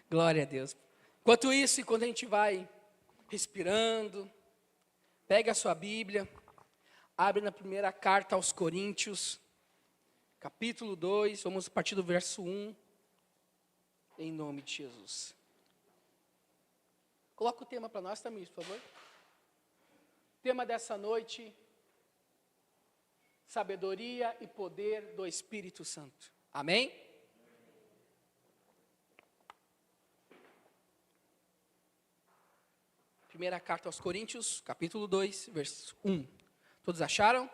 Glória a Deus. Enquanto isso, enquanto a gente vai respirando, pega a sua Bíblia, abre na primeira carta aos Coríntios, capítulo 2, vamos partir do verso 1, em nome de Jesus. Coloca o tema para nós, Tamir, por favor. Tema dessa noite, sabedoria e poder do Espírito Santo. Amém? Primeira carta aos Coríntios, capítulo 2, verso 1. Todos acharam?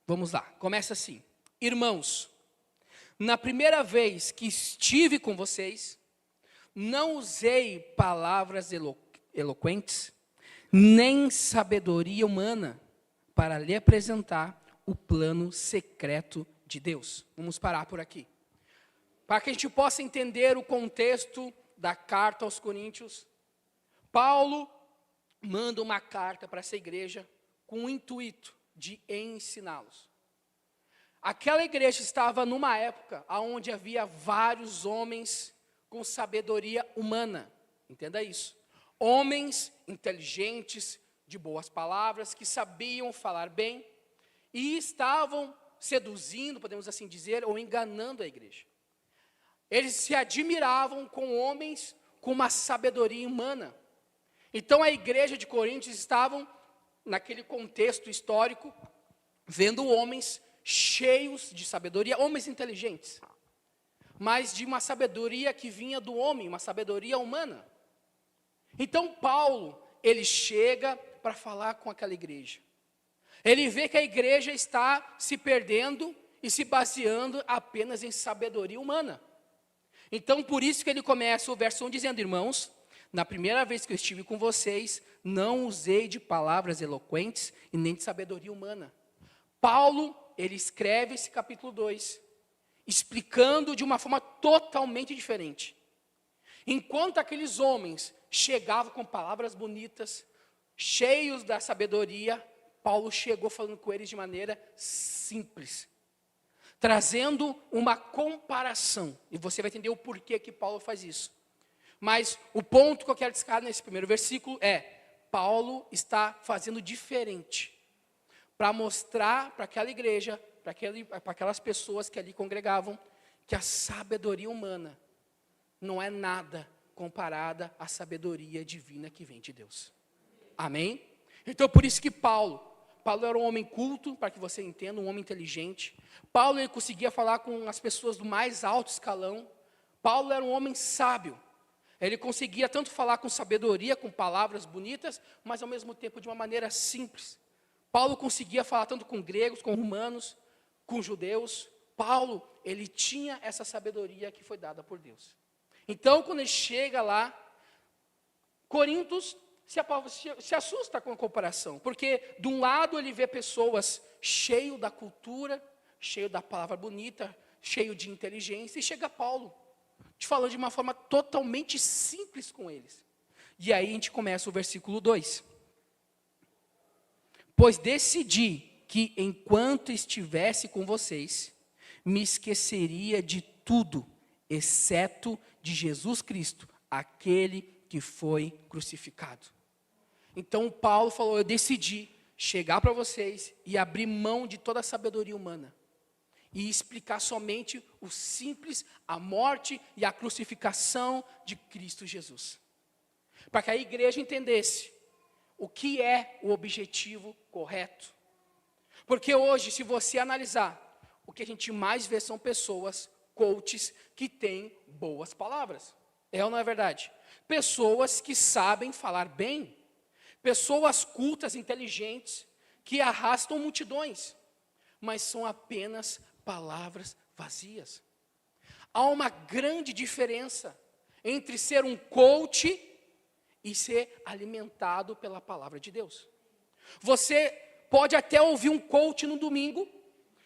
Vamos lá, começa assim. Irmãos, na primeira vez que estive com vocês, não usei palavras eloquentes, nem sabedoria humana, para lhe apresentar o plano secreto de Deus. Vamos parar por aqui. Para que a gente possa entender o contexto da carta aos Coríntios, Paulo manda uma carta para essa igreja com o intuito de ensiná-los. Aquela igreja estava numa época onde havia vários homens com sabedoria humana. Entenda isso. Homens inteligentes, de boas palavras, que sabiam falar bem e estavam seduzindo, podemos assim dizer, ou enganando a igreja. Eles se admiravam com homens com uma sabedoria humana. Então a igreja de Coríntios estavam, naquele contexto histórico, vendo homens cheios de sabedoria, homens inteligentes, mas de uma sabedoria que vinha do homem, uma sabedoria humana. Então Paulo, ele chega para falar com aquela igreja. Ele vê que a igreja está se perdendo e se baseando apenas em sabedoria humana. Então por isso que ele começa o verso 1 dizendo: irmãos, na primeira vez que eu estive com vocês, não usei de palavras eloquentes e nem de sabedoria humana. Paulo, ele escreve esse capítulo 2, explicando de uma forma totalmente diferente. Enquanto aqueles homens chegavam com palavras bonitas, cheios da sabedoria, Paulo chegou falando com eles de maneira simples, trazendo uma comparação. E você vai entender o porquê que Paulo faz isso. Mas o ponto que eu quero destacar nesse primeiro versículo é: Paulo está fazendo diferente, para mostrar para aquela igreja, para aquelas pessoas que ali congregavam, que a sabedoria humana não é nada comparada à sabedoria divina que vem de Deus. Amém? Então por isso que Paulo era um homem culto, para que você entenda, um homem inteligente. Paulo, ele conseguia falar com as pessoas do mais alto escalão. Paulo era um homem sábio. Ele conseguia tanto falar com sabedoria, com palavras bonitas, mas ao mesmo tempo de uma maneira simples. Paulo conseguia falar tanto com gregos, com romanos, com judeus. Paulo, ele tinha essa sabedoria que foi dada por Deus. Então, quando ele chega lá, Coríntios se assusta com a comparação, porque de um lado ele vê pessoas cheias da cultura, cheio da palavra bonita, cheio de inteligência, e chega Paulo, te falando de uma forma totalmente simples com eles. E aí a gente começa o versículo 2. Pois decidi que enquanto estivesse com vocês, me esqueceria de tudo, exceto de Jesus Cristo, aquele que foi crucificado. Então Paulo falou: eu decidi chegar para vocês e abrir mão de toda a sabedoria humana e explicar somente o simples, a morte e a crucificação de Cristo Jesus. Para que a igreja entendesse o que é o objetivo correto. Porque hoje, se você analisar, o que a gente mais vê são pessoas, coaches, que têm boas palavras. É ou não é verdade? Pessoas que sabem falar bem. Pessoas cultas, inteligentes, que arrastam multidões. Mas são apenas palavras vazias. Há uma grande diferença entre ser um coach e ser alimentado pela palavra de Deus. Você pode até ouvir um coach no domingo,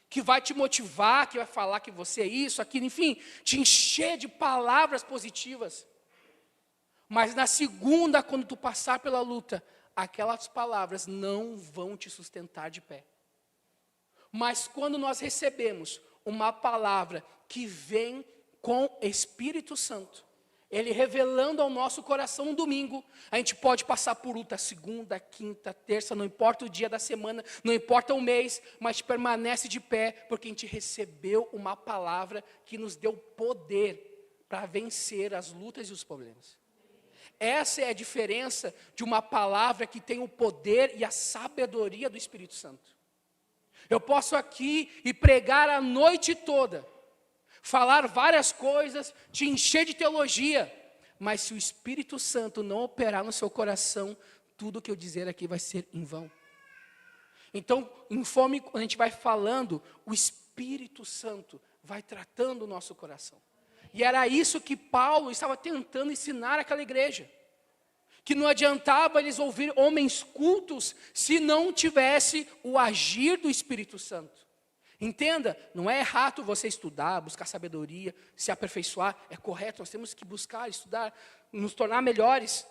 que vai te motivar, que vai falar que você é isso, aquilo, enfim, te encher de palavras positivas. Mas na segunda, quando tu passar pela luta, aquelas palavras não vão te sustentar de pé. Mas quando nós recebemos uma palavra que vem com Espírito Santo, Ele revelando ao nosso coração no domingo. A gente pode passar por luta segunda, quinta, terça, não importa o dia da semana, não importa o mês, mas permanece de pé, porque a gente recebeu uma palavra que nos deu poder para vencer as lutas e os problemas. Essa é a diferença de uma palavra que tem o poder e a sabedoria do Espírito Santo. Eu posso aqui e pregar a noite toda, falar várias coisas, te encher de teologia, mas se o Espírito Santo não operar no seu coração, tudo que eu dizer aqui vai ser em vão. Então, conforme a gente vai falando, o Espírito Santo vai tratando o nosso coração. E era isso que Paulo estava tentando ensinar àquela igreja. Que não adiantava eles ouvir homens cultos se não tivesse o agir do Espírito Santo. Entenda, não é errado você estudar, buscar sabedoria, se aperfeiçoar. É correto, nós temos que buscar, estudar, nos tornar melhores.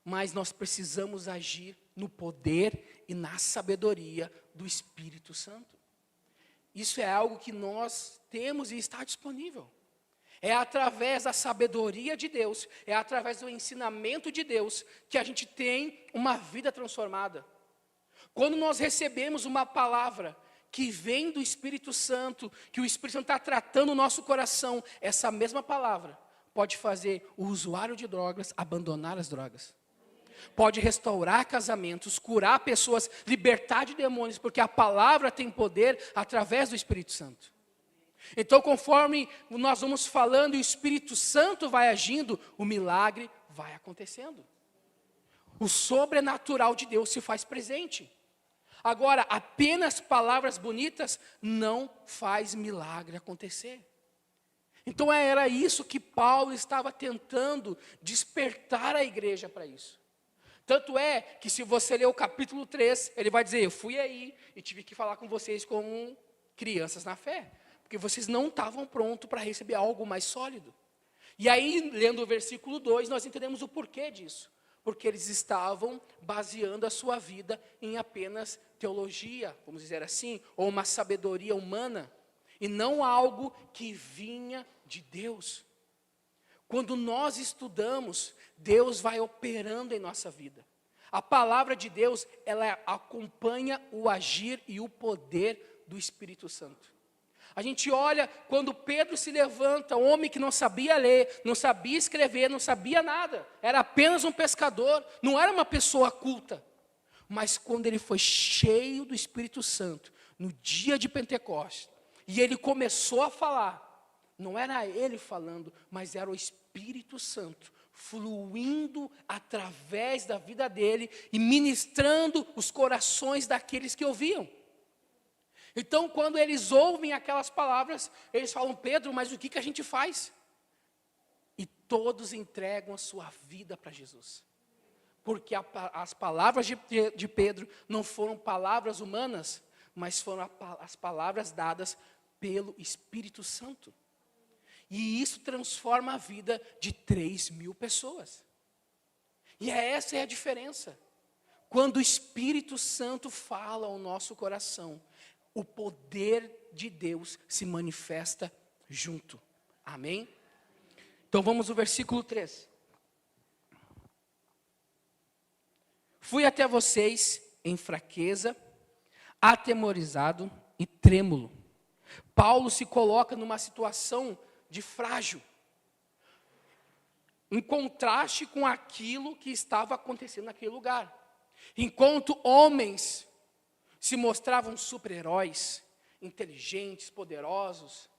Mas nós precisamos agir no poder e na sabedoria do Espírito Santo. Isso é algo que nós temos e está disponível. É através da sabedoria de Deus, é através do ensinamento de Deus que a gente tem uma vida transformada. Quando nós recebemos uma palavra que vem do Espírito Santo, que o Espírito Santo está tratando o nosso coração, essa mesma palavra pode fazer o usuário de drogas abandonar as drogas. Pode restaurar casamentos, curar pessoas, libertar de demônios, porque a palavra tem poder através do Espírito Santo. Então, conforme nós vamos falando e o Espírito Santo vai agindo, o milagre vai acontecendo. O sobrenatural de Deus se faz presente. Agora, apenas palavras bonitas não faz milagre acontecer. Então, era isso que Paulo estava tentando despertar a igreja para isso. Tanto é que se você ler o capítulo 3, ele vai dizer, eu fui aí e tive que falar com vocês como crianças na fé. Porque vocês não estavam prontos para receber algo mais sólido. E aí, lendo o versículo 2, nós entendemos o porquê disso. Porque eles estavam baseando a sua vida em apenas teologia, vamos dizer assim, ou uma sabedoria humana, e não algo que vinha de Deus. Quando nós estudamos, Deus vai operando em nossa vida. A palavra de Deus, ela acompanha o agir e o poder do Espírito Santo. A gente olha quando Pedro se levanta, um homem que não sabia ler, não sabia escrever, não sabia nada. Era apenas um pescador, não era uma pessoa culta. Mas quando ele foi cheio do Espírito Santo, no dia de Pentecostes, e ele começou a falar, não era ele falando, mas era o Espírito Santo, fluindo através da vida dele e ministrando os corações daqueles que ouviam. Então, quando eles ouvem aquelas palavras, eles falam, Pedro, mas o que a gente faz? E todos entregam a sua vida para Jesus. Porque as palavras de Pedro não foram palavras humanas, mas foram as palavras dadas pelo Espírito Santo. E isso transforma a vida de 3.000 pessoas. E essa é a diferença. Quando o Espírito Santo fala ao nosso coração, o poder de Deus se manifesta junto. Amém? Então vamos ao versículo 3. Fui até vocês em fraqueza, atemorizado e trêmulo. Paulo se coloca numa situação de frágil, em contraste com aquilo que estava acontecendo naquele lugar. Enquanto homens se mostravam super-heróis, inteligentes, poderosos,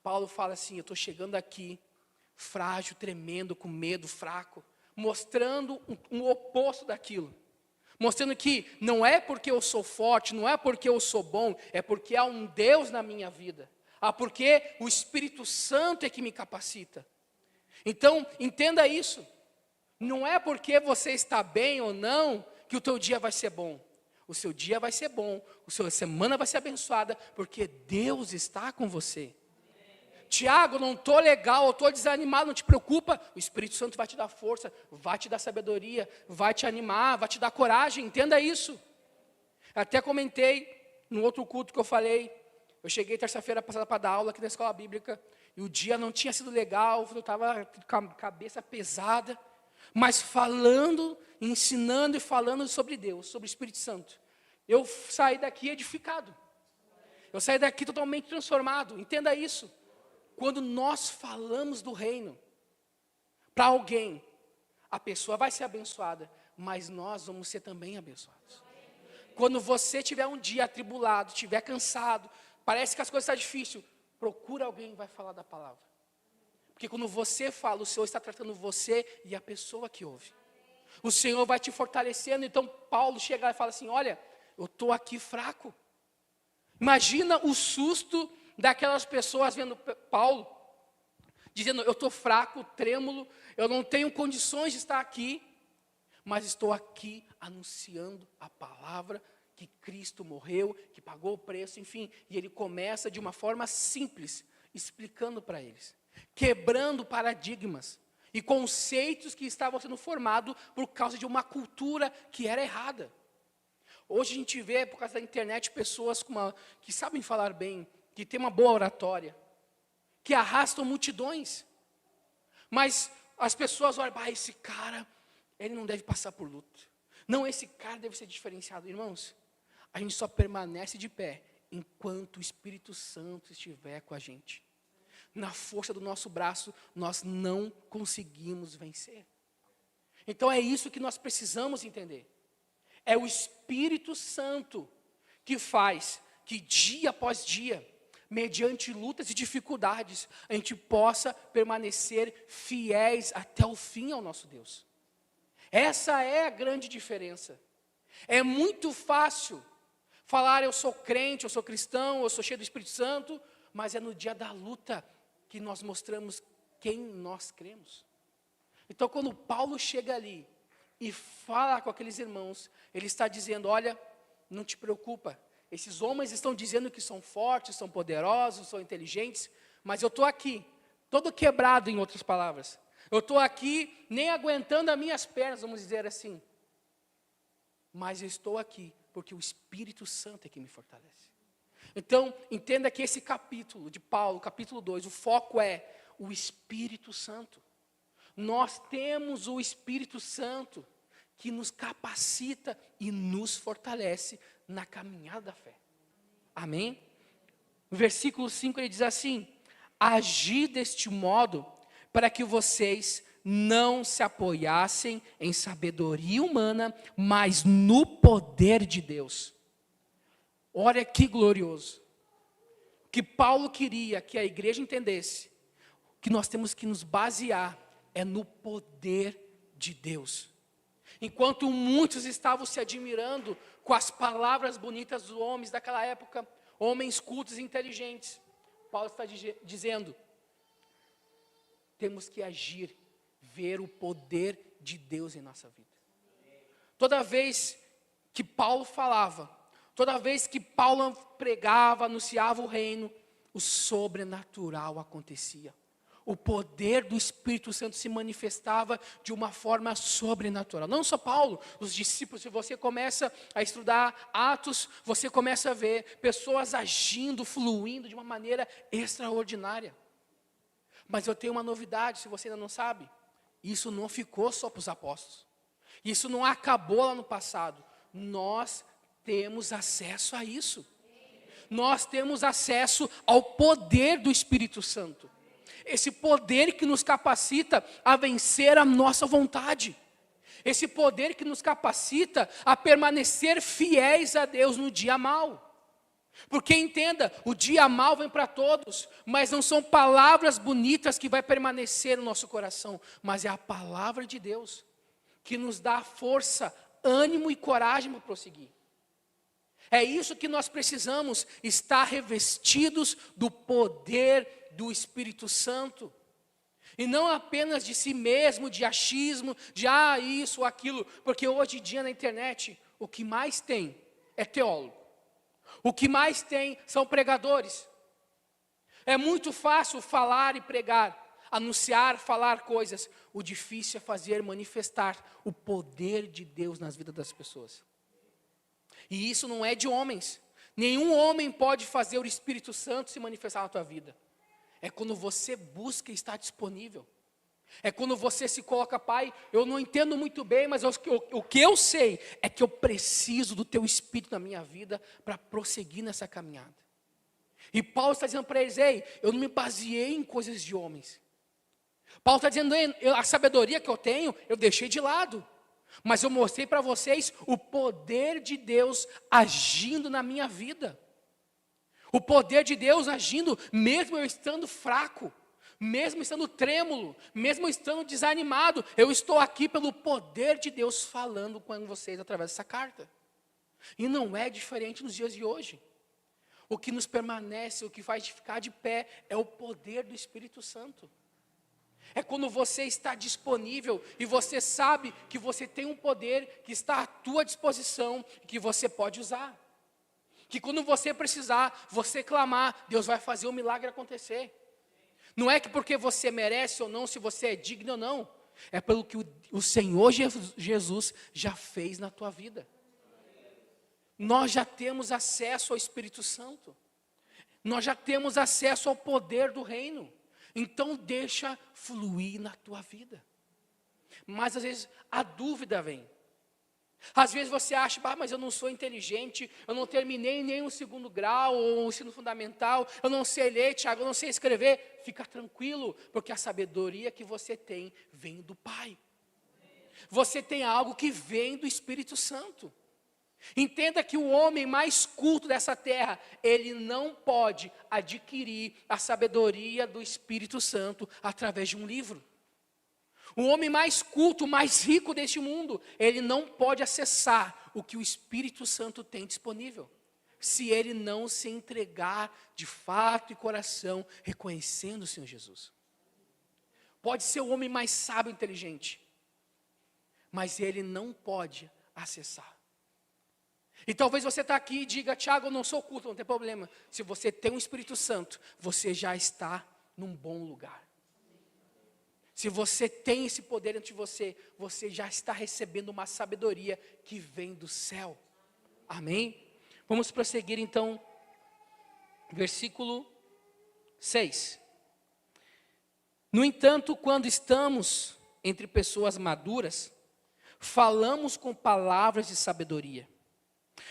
Paulo fala assim, eu estou chegando aqui, frágil, tremendo, com medo, fraco, mostrando um oposto daquilo. Mostrando que não é porque eu sou forte, não é porque eu sou bom, é porque há um Deus na minha vida. Porque o Espírito Santo é que me capacita. Então, entenda isso. Não é porque você está bem ou não, que o teu dia vai ser bom. O seu dia vai ser bom, a sua semana vai ser abençoada, porque Deus está com você. Tiago, não estou legal, eu estou desanimado, não te preocupa. O Espírito Santo vai te dar força, vai te dar sabedoria, vai te animar, vai te dar coragem, entenda isso. Até comentei no outro culto que eu falei, eu cheguei terça-feira passada para dar aula aqui na escola bíblica, E o dia não tinha sido legal, eu estava com a cabeça pesada, mas falando, ensinando e falando sobre Deus, sobre o Espírito Santo. Eu saí daqui edificado. Eu saí daqui totalmente transformado. Entenda isso. Quando nós falamos do reino para alguém, a pessoa vai ser abençoada, mas nós vamos ser também abençoados. Quando você tiver um dia atribulado, estiver cansado, parece que as coisas estão difíceis, procura alguém que vai falar da palavra. Porque quando você fala, o Senhor está tratando você e a pessoa que ouve. O Senhor vai te fortalecendo. Então Paulo chega lá e fala assim, olha, eu estou aqui fraco. Imagina o susto daquelas pessoas vendo Paulo, dizendo, eu estou fraco, trêmulo, eu não tenho condições de estar aqui, mas estou aqui anunciando a palavra que Cristo morreu, que pagou o preço, enfim. E ele começa de uma forma simples, explicando para eles, quebrando paradigmas e conceitos que estavam sendo formados por causa de uma cultura que era errada. Hoje a gente vê, por causa da internet, pessoas que sabem falar bem, que têm uma boa oratória, que arrastam multidões. Mas as pessoas olham, esse cara, ele não deve passar por luta. Não, esse cara deve ser diferenciado. Irmãos, a gente só permanece de pé enquanto o Espírito Santo estiver com a gente. Na força do nosso braço, nós não conseguimos vencer. Então é isso que nós precisamos entender. É o Espírito Santo que faz que dia após dia, mediante lutas e dificuldades, a gente possa permanecer fiéis até o fim ao nosso Deus. Essa é a grande diferença. É muito fácil falar eu sou crente, eu sou cristão, eu sou cheio do Espírito Santo, mas é no dia da luta que nós mostramos quem nós cremos. Então quando Paulo chega ali e fala com aqueles irmãos, ele está dizendo, olha, não te preocupa, esses homens estão dizendo que são fortes, são poderosos, são inteligentes, mas eu estou aqui, todo quebrado em outras palavras. Eu estou aqui nem aguentando as minhas pernas, vamos dizer assim. Mas eu estou aqui porque o Espírito Santo é que me fortalece. Então, entenda que esse capítulo de Paulo, capítulo 2, o foco é o Espírito Santo. Nós temos o Espírito Santo que nos capacita e nos fortalece na caminhada da fé. Amém? No versículo 5 ele diz assim, agi deste modo para que vocês não se apoiassem em sabedoria humana, mas no poder de Deus. Olha que glorioso. O que Paulo queria que a igreja entendesse, que nós temos que nos basear é no poder de Deus. Enquanto muitos estavam se admirando com as palavras bonitas dos homens daquela época, homens cultos e inteligentes, Paulo está dizendo, temos que agir, ver o poder de Deus em nossa vida. Toda vez que Paulo falava, toda vez que Paulo pregava, anunciava o reino, o sobrenatural acontecia. O poder do Espírito Santo se manifestava de uma forma sobrenatural. Não só Paulo, os discípulos, se você começa a estudar Atos, você começa a ver pessoas agindo, fluindo de uma maneira extraordinária. Mas eu tenho uma novidade, se você ainda não sabe. Isso não ficou só para os apóstolos. Isso não acabou lá no passado. Nós temos acesso a isso. Nós temos acesso ao poder do Espírito Santo. Esse poder que nos capacita a vencer a nossa vontade. Esse poder que nos capacita a permanecer fiéis a Deus no dia mau. Porque entenda, o dia mau vem para todos, mas não são palavras bonitas que vai permanecer no nosso coração, mas é a palavra de Deus, que nos dá força, ânimo e coragem para prosseguir. É isso que nós precisamos, estar revestidos do poder do Espírito Santo. E não apenas de si mesmo, de achismo, de isso ou aquilo, porque hoje em dia na internet, o que mais tem é teólogo. O que mais tem são pregadores. É muito fácil falar e pregar, anunciar, falar coisas. O difícil é fazer manifestar o poder de Deus nas vidas das pessoas. E isso não é de homens. Nenhum homem pode fazer o Espírito Santo se manifestar na tua vida. É quando você busca e está disponível. É quando você se coloca, Pai, eu não entendo muito bem, mas o que eu sei é que eu preciso do Teu Espírito na minha vida para prosseguir nessa caminhada. E Paulo está dizendo para eles, ei, eu não me baseei em coisas de homens. Paulo está dizendo, a sabedoria que eu tenho, eu deixei de lado. Mas eu mostrei para vocês o poder de Deus agindo na minha vida. O poder de Deus agindo, mesmo eu estando fraco. Mesmo estando trêmulo, mesmo estando desanimado, eu estou aqui pelo poder de Deus falando com vocês através dessa carta. E não é diferente nos dias de hoje. O que nos permanece, o que faz ficar de pé, é o poder do Espírito Santo. É quando você está disponível e você sabe que você tem um poder que está à tua disposição, que você pode usar. Que quando você precisar, você clamar, Deus vai fazer o milagre acontecer. Não é que porque você merece ou não, se você é digno ou não. É pelo que o Senhor Jesus já fez na tua vida. Nós já temos acesso ao Espírito Santo. Nós já temos acesso ao poder do reino. Então deixa fluir na tua vida. Mas às vezes a dúvida vem. Às vezes você acha, mas eu não sou inteligente, eu não terminei nem o 2º grau ou o ensino fundamental, eu não sei ler, Tiago, eu não sei escrever. Fica tranquilo, porque a sabedoria que você tem vem do Pai. Você tem algo que vem do Espírito Santo. Entenda que o homem mais culto dessa terra, ele não pode adquirir a sabedoria do Espírito Santo através de um livro. O homem mais culto, mais rico deste mundo, ele não pode acessar o que o Espírito Santo tem disponível, se ele não se entregar de fato e coração, reconhecendo o Senhor Jesus. Pode ser o homem mais sábio e inteligente, mas ele não pode acessar. E talvez você está aqui e diga, Tiago, eu não sou culto, não tem problema. Se você tem o Espírito Santo, você já está num bom lugar. Se você tem esse poder dentro de você, você já está recebendo uma sabedoria que vem do céu. Amém? Vamos prosseguir então, versículo 6. No entanto, quando estamos entre pessoas maduras, falamos com palavras de sabedoria,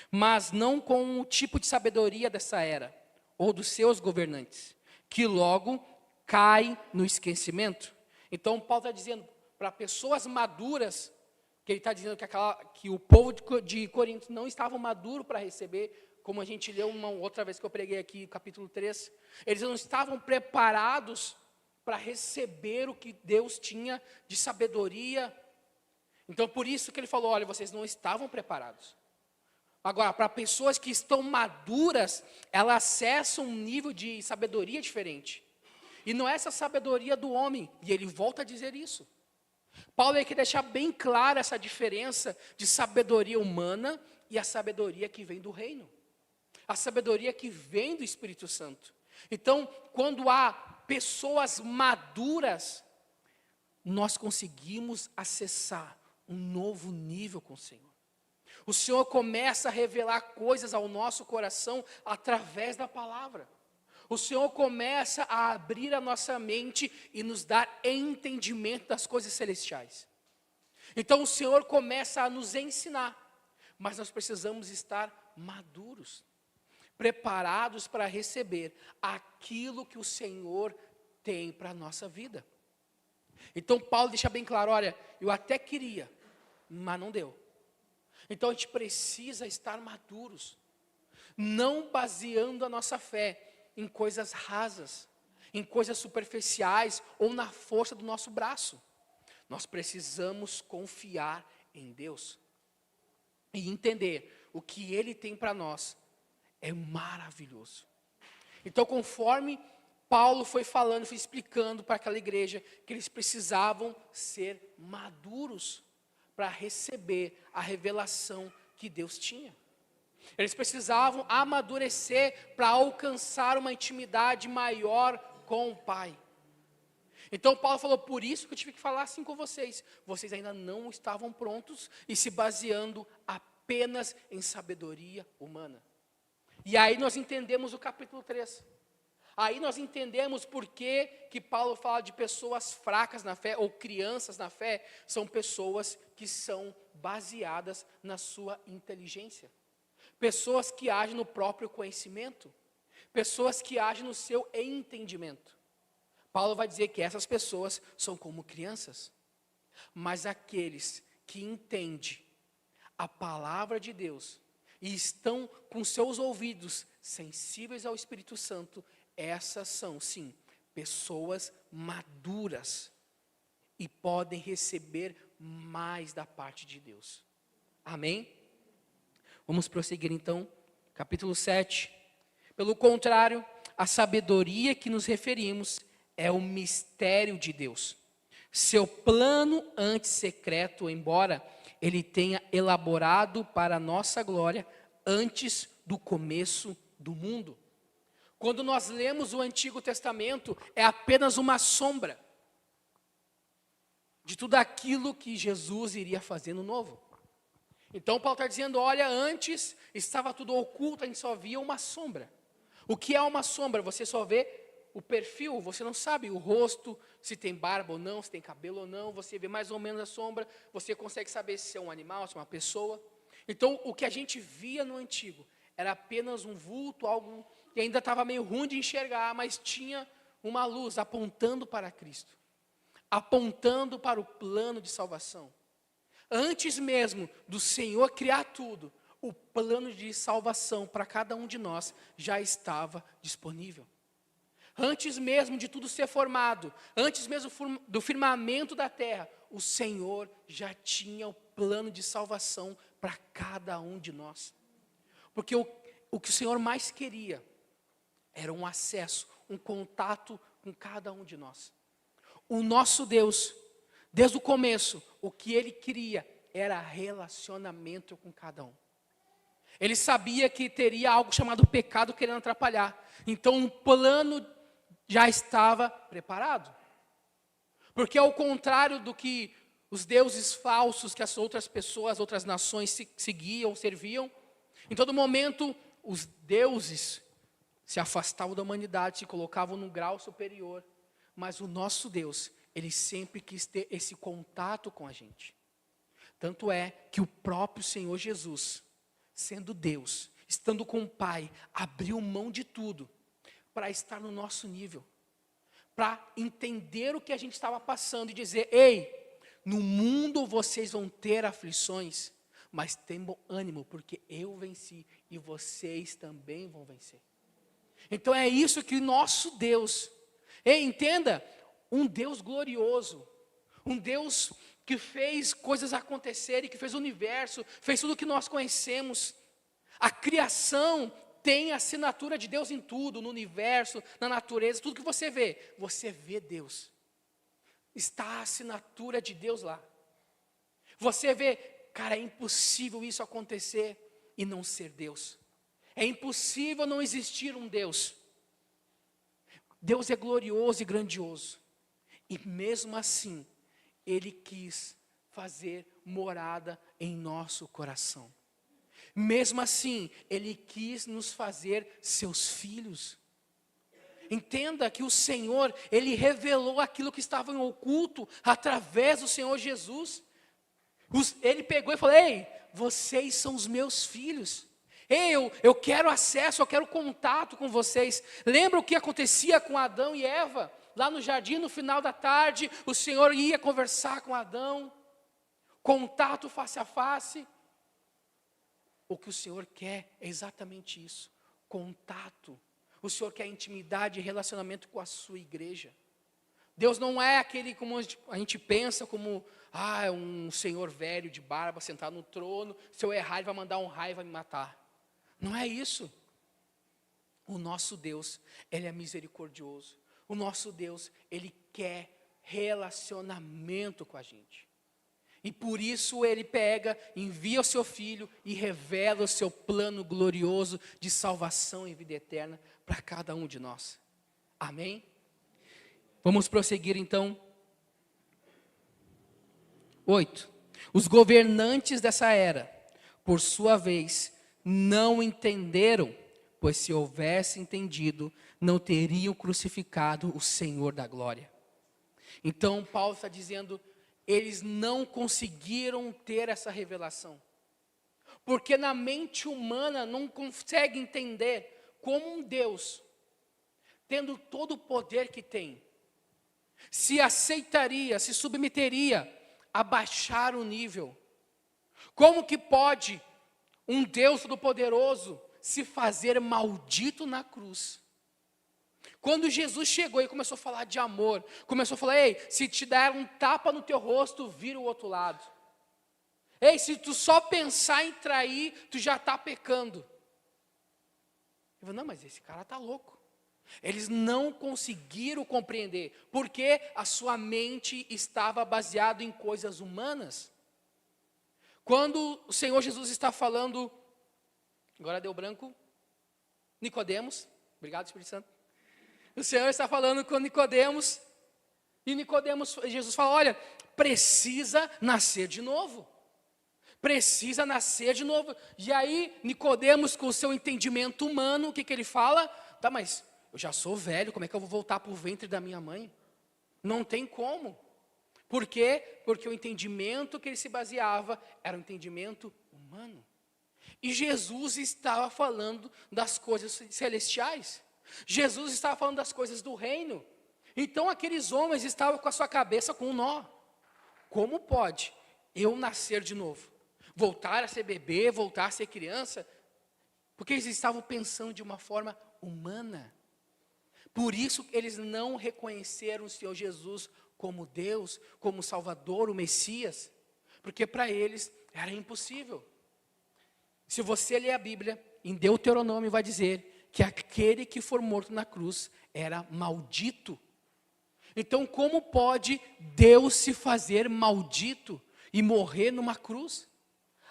mas não com o tipo de sabedoria dessa era, ou dos seus governantes, que logo cai no esquecimento. Então Paulo está dizendo para pessoas maduras, que ele está dizendo que o povo de Corinto não estava maduro para receber, como a gente leu uma outra vez que eu preguei aqui, capítulo 3, eles não estavam preparados para receber o que Deus tinha de sabedoria. Então por isso que ele falou, olha, vocês não estavam preparados. Agora, para pessoas que estão maduras, elas acessam um nível de sabedoria diferente. E não é essa sabedoria do homem, e ele volta a dizer isso. Paulo quer deixar bem clara essa diferença de sabedoria humana e a sabedoria que vem do reino. A sabedoria que vem do Espírito Santo. Então, quando há pessoas maduras, nós conseguimos acessar um novo nível com o Senhor. O Senhor começa a revelar coisas ao nosso coração através da palavra. O Senhor começa a abrir a nossa mente e nos dar entendimento das coisas celestiais. Então o Senhor começa a nos ensinar, mas nós precisamos estar maduros, preparados para receber aquilo que o Senhor tem para a nossa vida. Então Paulo deixa bem claro, olha, eu até queria, mas não deu. Então a gente precisa estar maduros, não baseando a nossa fé em coisas rasas, em coisas superficiais ou na força do nosso braço. Nós precisamos confiar em Deus e entender o que Ele tem para nós é maravilhoso. Então, conforme Paulo foi falando, foi explicando para aquela igreja que eles precisavam ser maduros para receber a revelação que Deus tinha. Eles precisavam amadurecer para alcançar uma intimidade maior com o Pai. Então Paulo falou, por isso que eu tive que falar assim com vocês. Vocês ainda não estavam prontos e se baseando apenas em sabedoria humana. E aí nós entendemos o capítulo 3. Aí nós entendemos por que Paulo fala de pessoas fracas na fé, ou crianças na fé, são pessoas que são baseadas na sua inteligência. Pessoas que agem no próprio conhecimento. Pessoas que agem no seu entendimento. Paulo vai dizer que essas pessoas são como crianças. Mas aqueles que entendem a palavra de Deus e estão com seus ouvidos sensíveis ao Espírito Santo, essas são, sim, pessoas maduras e podem receber mais da parte de Deus. Amém? Vamos prosseguir então, capítulo 7. Pelo contrário, a sabedoria que nos referimos é o mistério de Deus. Seu plano antes secreto, embora ele tenha elaborado para a nossa glória antes do começo do mundo. Quando nós lemos o Antigo Testamento, é apenas uma sombra de tudo aquilo que Jesus iria fazer no Novo. Então Paulo está dizendo, olha, antes estava tudo oculto, a gente só via uma sombra. O que é uma sombra? Você só vê o perfil, você não sabe o rosto, se tem barba ou não, se tem cabelo ou não, você vê mais ou menos a sombra, você consegue saber se é um animal, se é uma pessoa. Então o que a gente via no Antigo era apenas um vulto, algo que ainda estava meio ruim de enxergar, mas tinha uma luz apontando para Cristo, apontando para o plano de salvação. Antes mesmo do Senhor criar tudo, o plano de salvação para cada um de nós já estava disponível. Antes mesmo de tudo ser formado, antes mesmo do firmamento da terra, o Senhor já tinha o plano de salvação para cada um de nós. Porque o que o Senhor mais queria era um acesso, um contato com cada um de nós. O nosso Deus, desde o começo, o que Ele queria era relacionamento com cada um. Ele sabia que teria algo chamado pecado querendo atrapalhar. Então um plano já estava preparado. Porque ao contrário do que os deuses falsos que as outras pessoas, as outras nações seguiam, serviam, em todo momento os deuses se afastavam da humanidade, se colocavam num grau superior. Mas o nosso Deus, Ele sempre quis ter esse contato com a gente. Tanto é que o próprio Senhor Jesus, sendo Deus, estando com o Pai, abriu mão de tudo para estar no nosso nível, para entender o que a gente estava passando e dizer, ei, no mundo vocês vão ter aflições, mas tenham ânimo, porque eu venci e vocês também vão vencer. Então é isso que nosso Deus, ei, entenda, um Deus glorioso, um Deus que fez coisas acontecerem, que fez o universo, fez tudo o que nós conhecemos. A criação tem a assinatura de Deus em tudo, no universo, na natureza, tudo que você vê Deus. Está a assinatura de Deus lá. Você vê, cara, é impossível isso acontecer e não ser Deus. É impossível não existir um Deus. Deus é glorioso e grandioso. E mesmo assim, Ele quis fazer morada em nosso coração. Mesmo assim, Ele quis nos fazer seus filhos. Entenda que o Senhor, Ele revelou aquilo que estava em oculto através do Senhor Jesus. Ele pegou e falou, ei, vocês são os meus filhos. Ei, eu quero acesso, eu quero contato com vocês. Lembra o que acontecia com Adão e Eva? Lá no jardim, no final da tarde, o Senhor ia conversar com Adão. Contato face a face. O que o Senhor quer é exatamente isso. Contato. O Senhor quer intimidade e relacionamento com a sua igreja. Deus não é aquele como a gente pensa, como um senhor velho de barba sentado no trono. Se eu errar, Ele vai mandar um raio e vai me matar. Não é isso. O nosso Deus, Ele é misericordioso. O nosso Deus, Ele quer relacionamento com a gente. E por isso Ele pega, envia o seu Filho e revela o seu plano glorioso de salvação e vida eterna para cada um de nós. Amém? Vamos prosseguir então. 8. Os governantes dessa era, por sua vez, não entenderam pois se houvesse entendido, não teriam crucificado o Senhor da glória. Então Paulo está dizendo, eles não conseguiram ter essa revelação. Porque na mente humana não consegue entender como um Deus, tendo todo o poder que tem, se aceitaria, se submeteria a baixar o nível. Como que pode um Deus todo-poderoso se fazer maldito na cruz? Quando Jesus chegou e começou a falar de amor, começou a falar, ei, se te der um tapa no teu rosto, vira o outro lado. Ei, se tu só pensar em trair, tu já está pecando. Eu falei, não, mas esse cara está louco. Eles não conseguiram compreender, porque a sua mente estava baseada em coisas humanas. Quando o Senhor Jesus está falando, agora deu branco, Nicodemos, obrigado Espírito Santo. O Senhor está falando com Nicodemos, e Nicodemos, Jesus fala, olha, precisa nascer de novo. Precisa nascer de novo. E aí, Nicodemos, com o seu entendimento humano, o que ele fala? Tá, mas eu já sou velho, como é que eu vou voltar para o ventre da minha mãe? Não tem como. Por quê? Porque o entendimento que ele se baseava era um entendimento humano. E Jesus estava falando das coisas celestiais. Jesus estava falando das coisas do reino. Então aqueles homens estavam com a sua cabeça com um nó. Como pode eu nascer de novo? Voltar a ser bebê, voltar a ser criança? Porque eles estavam pensando de uma forma humana. Por isso eles não reconheceram o Senhor Jesus como Deus, como Salvador, o Messias. Porque para eles era impossível. Se você ler a Bíblia, em Deuteronômio vai dizer que aquele que for morto na cruz era maldito. Então como pode Deus se fazer maldito e morrer numa cruz?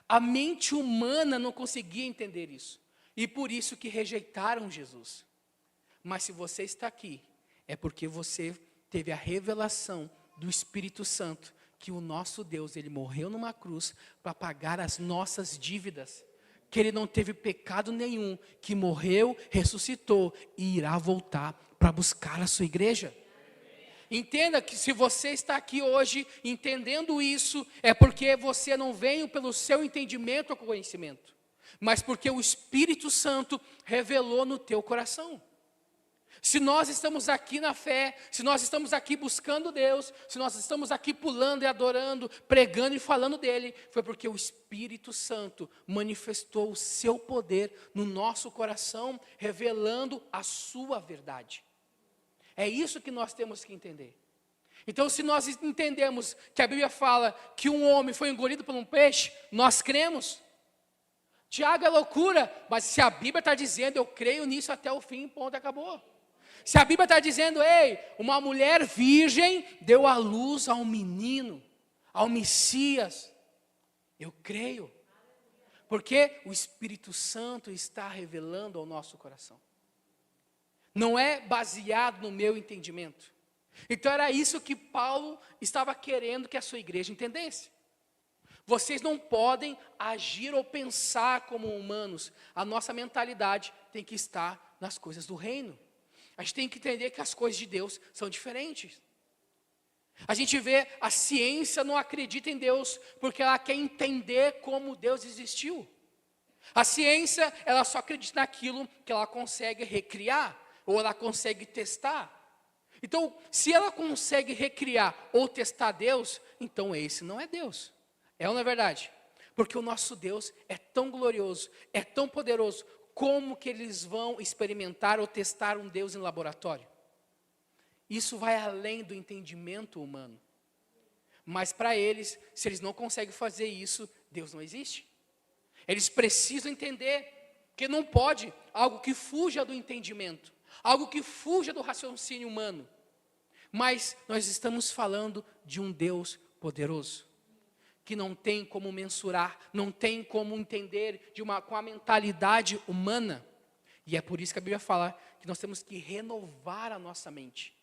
A mente humana não conseguia entender isso. E por isso que rejeitaram Jesus. Mas se você está aqui, é porque você teve a revelação do Espírito Santo, que o nosso Deus, Ele morreu numa cruz para pagar as nossas dívidas. Que Ele não teve pecado nenhum, que morreu, ressuscitou e irá voltar para buscar a sua igreja. Entenda que se você está aqui hoje entendendo isso, é porque você não veio pelo seu entendimento ou conhecimento, mas porque o Espírito Santo revelou no teu coração. Se nós estamos aqui na fé, se nós estamos aqui buscando Deus, se nós estamos aqui pulando e adorando, pregando e falando dEle, foi porque o Espírito Santo manifestou o seu poder no nosso coração, revelando a sua verdade. É isso que nós temos que entender. Então, se nós entendemos que a Bíblia fala que um homem foi engolido por um peixe, nós cremos. Tiago é loucura, mas se a Bíblia está dizendo, eu creio nisso até o fim, ponto, acabou. Se a Bíblia está dizendo, ei, uma mulher virgem deu à luz a um menino, ao Messias, eu creio. Porque o Espírito Santo está revelando ao nosso coração. Não é baseado no meu entendimento. Então era isso que Paulo estava querendo que a sua igreja entendesse. Vocês não podem agir ou pensar como humanos. A nossa mentalidade tem que estar nas coisas do reino. A gente tem que entender que as coisas de Deus são diferentes. A gente vê, a ciência não acredita em Deus, porque ela quer entender como Deus existiu. A ciência, ela só acredita naquilo que ela consegue recriar, ou ela consegue testar. Então, se ela consegue recriar ou testar Deus, então esse não é Deus. É ou não é verdade? Porque o nosso Deus é tão glorioso, é tão poderoso, como que eles vão experimentar ou testar um Deus em laboratório? Isso vai além do entendimento humano. Mas para eles, se eles não conseguem fazer isso, Deus não existe. Eles precisam entender que não pode algo que fuja do entendimento, algo que fuja do raciocínio humano. Mas nós estamos falando de um Deus poderoso, que não tem como mensurar, não tem como entender com a mentalidade humana. E é por isso que a Bíblia fala que nós temos que renovar a nossa mente.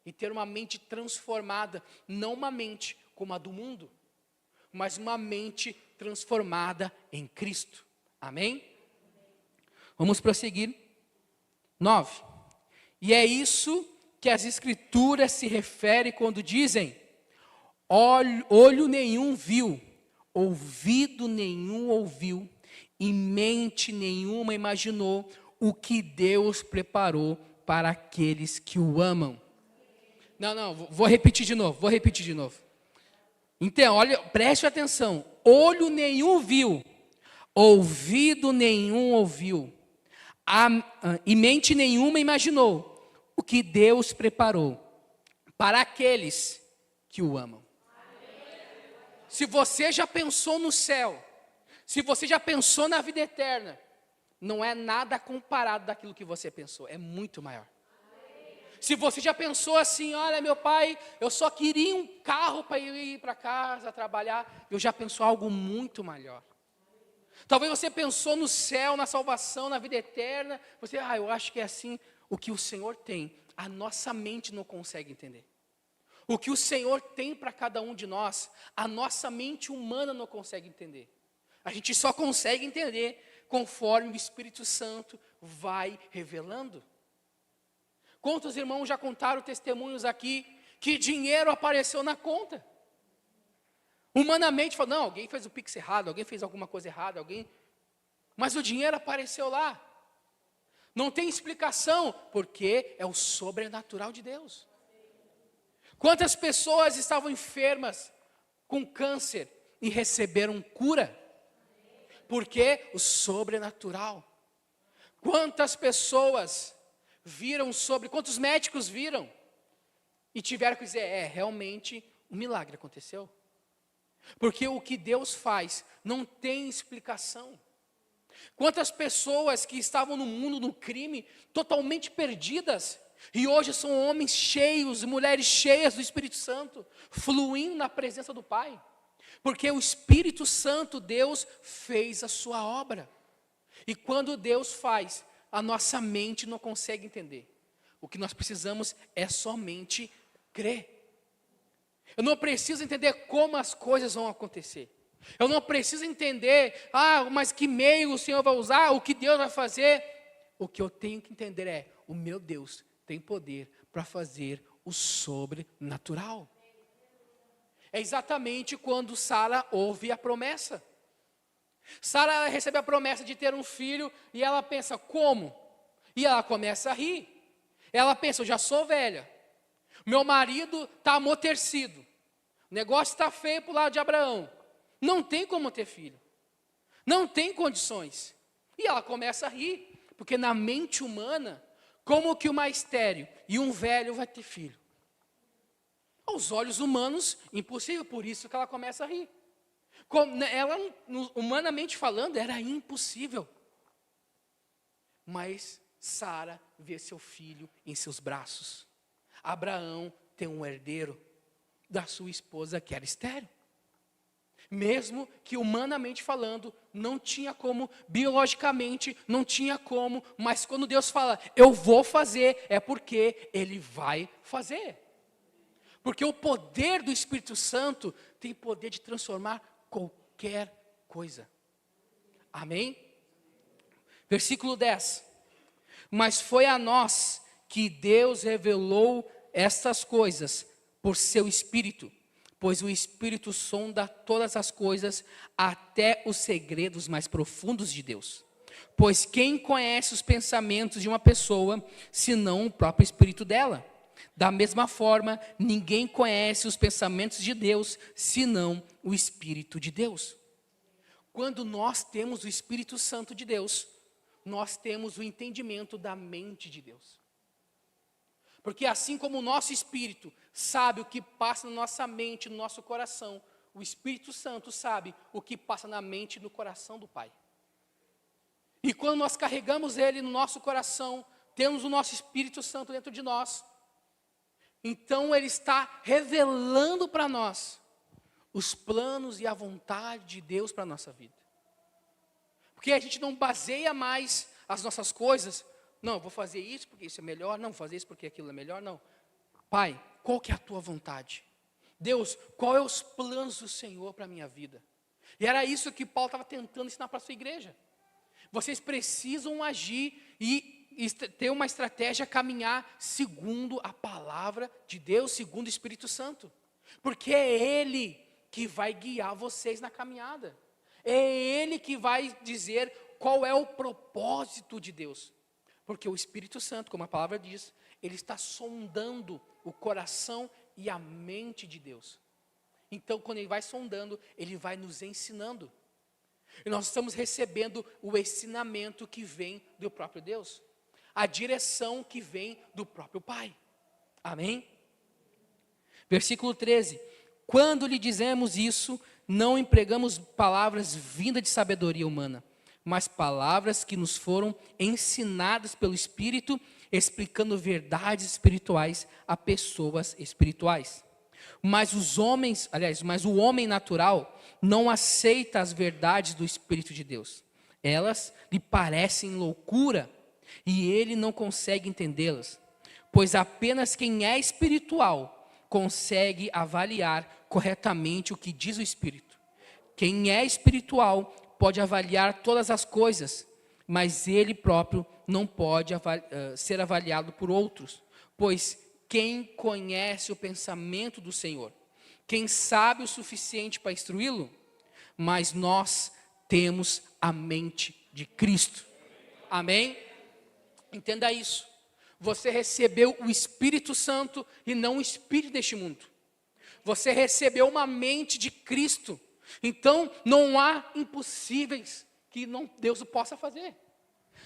E ter uma mente transformada, não uma mente como a do mundo, mas uma mente transformada em Cristo. Amém? Vamos prosseguir. 9. E é isso que as Escrituras se referem quando dizem: olho nenhum viu, ouvido nenhum ouviu, e mente nenhuma imaginou o que Deus preparou para aqueles que o amam. Não, vou repetir de novo. Então, olha, preste atenção. Olho nenhum viu, ouvido nenhum ouviu, e mente nenhuma imaginou o que Deus preparou para aqueles que o amam. Se você já pensou no céu, se você já pensou na vida eterna, não é nada comparado daquilo que você pensou, é muito maior. Se você já pensou assim, olha, meu pai, eu só queria um carro para ir para casa, trabalhar, eu já pensou algo muito maior. Talvez você pensou no céu, na salvação, na vida eterna, você, eu acho que é assim. O que o Senhor tem, a nossa mente não consegue entender. O que o Senhor tem para cada um de nós, a nossa mente humana não consegue entender. A gente só consegue entender conforme o Espírito Santo vai revelando. Quantos irmãos já contaram testemunhos aqui que dinheiro apareceu na conta? Humanamente, não, alguém fez o Pix errado, alguém fez alguma coisa errada, mas o dinheiro apareceu lá. Não tem explicação, porque é o sobrenatural de Deus. Quantas pessoas estavam enfermas com câncer e receberam cura? Porque o sobrenatural. Quantas pessoas quantos médicos viram e tiveram que dizer, realmente um milagre aconteceu? Porque o que Deus faz não tem explicação. Quantas pessoas que estavam no mundo do crime, totalmente perdidas, e hoje são homens cheios e mulheres cheias do Espírito Santo, fluindo na presença do Pai. Porque o Espírito Santo, Deus, fez a sua obra. E quando Deus faz, a nossa mente não consegue entender. O que nós precisamos é somente crer. Eu não preciso entender como as coisas vão acontecer. Eu não preciso entender, mas que meio o Senhor vai usar, o que Deus vai fazer. O que eu tenho que entender é, o meu Deus tem poder para fazer o sobrenatural. É exatamente quando Sara ouve a promessa. Sara recebe a promessa de ter um filho e ela pensa, como? E ela começa a rir. Ela pensa, eu já sou velha. Meu marido está amortecido. O negócio está feio para o lado de Abraão. Não tem como ter filho. Não tem condições. E ela começa a rir. Porque na mente humana, como que uma estéril e um velho vai ter filho? Aos olhos humanos, impossível. Por isso que ela começa a rir. Ela, humanamente falando, era impossível. Mas Sara vê seu filho em seus braços. Abraão tem um herdeiro da sua esposa que era estéril. Mesmo que humanamente falando, não tinha como, biologicamente, não tinha como, mas quando Deus fala, eu vou fazer, é porque Ele vai fazer. Porque o poder do Espírito Santo tem poder de transformar qualquer coisa. Amém? Versículo 10. Mas foi a nós que Deus revelou estas coisas por seu Espírito, pois o Espírito sonda todas as coisas, até os segredos mais profundos de Deus. Pois quem conhece os pensamentos de uma pessoa, senão o próprio Espírito dela? Da mesma forma, ninguém conhece os pensamentos de Deus, senão o Espírito de Deus. Quando nós temos o Espírito Santo de Deus, nós temos o entendimento da mente de Deus. Porque assim como o nosso espírito sabe o que passa na nossa mente, no nosso coração, o Espírito Santo sabe o que passa na mente e no coração do Pai. E quando nós carregamos Ele no nosso coração, temos o nosso Espírito Santo dentro de nós, então Ele está revelando para nós os planos e a vontade de Deus para a nossa vida. Porque a gente não baseia mais as nossas coisas, não, vou fazer isso porque isso é melhor, não, vou fazer isso porque aquilo é melhor, não. Pai, qual que é a tua vontade? Deus, qual é os planos do Senhor para a minha vida? E era isso que Paulo estava tentando ensinar para a sua igreja. Vocês precisam agir e ter uma estratégia, caminhar segundo a palavra de Deus, segundo o Espírito Santo. Porque é Ele que vai guiar vocês na caminhada. É Ele que vai dizer qual é o propósito de Deus. Porque o Espírito Santo, como a palavra diz, ele está sondando o coração e a mente de Deus. Então, quando ele vai sondando, ele vai nos ensinando. E nós estamos recebendo o ensinamento que vem do próprio Deus. A direção que vem do próprio Pai. Amém? Versículo 13. Quando lhe dizemos isso, não empregamos palavras vindas de sabedoria humana, mas palavras que nos foram ensinadas pelo Espírito, explicando verdades espirituais a pessoas espirituais. Mas o homem natural não aceita as verdades do Espírito de Deus. Elas lhe parecem loucura e ele não consegue entendê-las, pois apenas quem é espiritual consegue avaliar corretamente o que diz o Espírito. Quem é espiritual pode avaliar todas as coisas, mas ele próprio não pode ser avaliado por outros, pois quem conhece o pensamento do Senhor? Quem sabe o suficiente para instruí-lo? Mas nós temos a mente de Cristo. Amém? Entenda isso. Você recebeu o Espírito Santo e não o espírito deste mundo. Você recebeu uma mente de Cristo. Então, não há impossíveis que Deus possa fazer.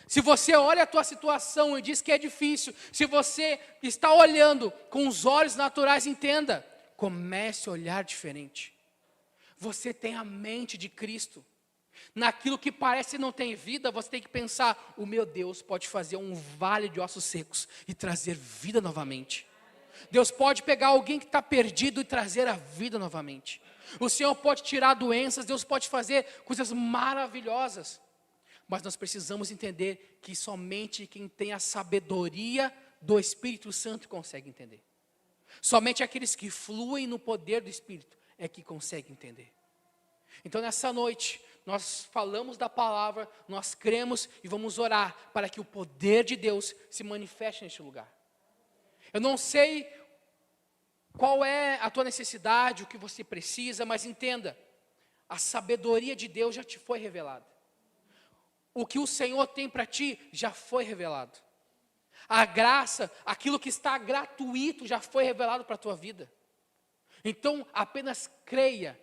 Se você olha a tua situação e diz que é difícil, se você está olhando com os olhos naturais, entenda, comece a olhar diferente. Você tem a mente de Cristo. Naquilo que parece não ter vida, você tem que pensar, o meu Deus pode fazer um vale de ossos secos e trazer vida novamente. Deus pode pegar alguém que está perdido e trazer a vida novamente. O Senhor pode tirar doenças, Deus pode fazer coisas maravilhosas. Mas nós precisamos entender que somente quem tem a sabedoria do Espírito Santo consegue entender. Somente aqueles que fluem no poder do Espírito é que conseguem entender. Então nessa noite, nós falamos da palavra, nós cremos e vamos orar para que o poder de Deus se manifeste neste lugar. Eu não sei qual é a tua necessidade, o que você precisa, mas entenda, a sabedoria de Deus já te foi revelada. O que o Senhor tem para ti já foi revelado. A graça, aquilo que está gratuito já foi revelado para a tua vida. Então apenas creia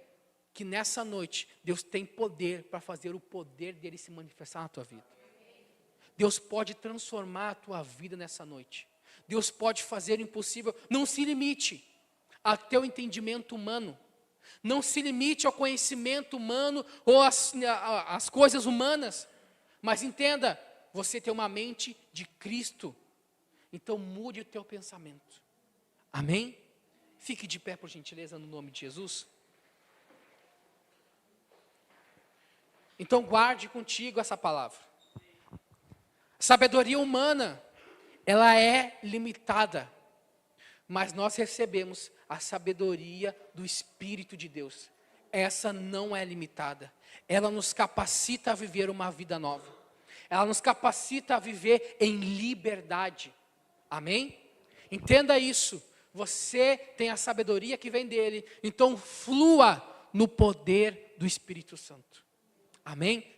que nessa noite Deus tem poder para fazer o poder dele se manifestar na tua vida. Deus pode transformar a tua vida nessa noite. Deus pode fazer o impossível. Não se limite ao teu entendimento humano. Não se limite ao conhecimento humano ou às coisas humanas. Mas entenda, você tem uma mente de Cristo. Então mude o teu pensamento. Amém? Fique de pé por gentileza no nome de Jesus. Então guarde contigo essa palavra. Sabedoria humana, ela é limitada. Mas nós recebemos a sabedoria do Espírito de Deus. Essa não é limitada. Ela nos capacita a viver uma vida nova. Ela nos capacita a viver em liberdade. Amém? Entenda isso. Você tem a sabedoria que vem dele. Então flua no poder do Espírito Santo. Amém?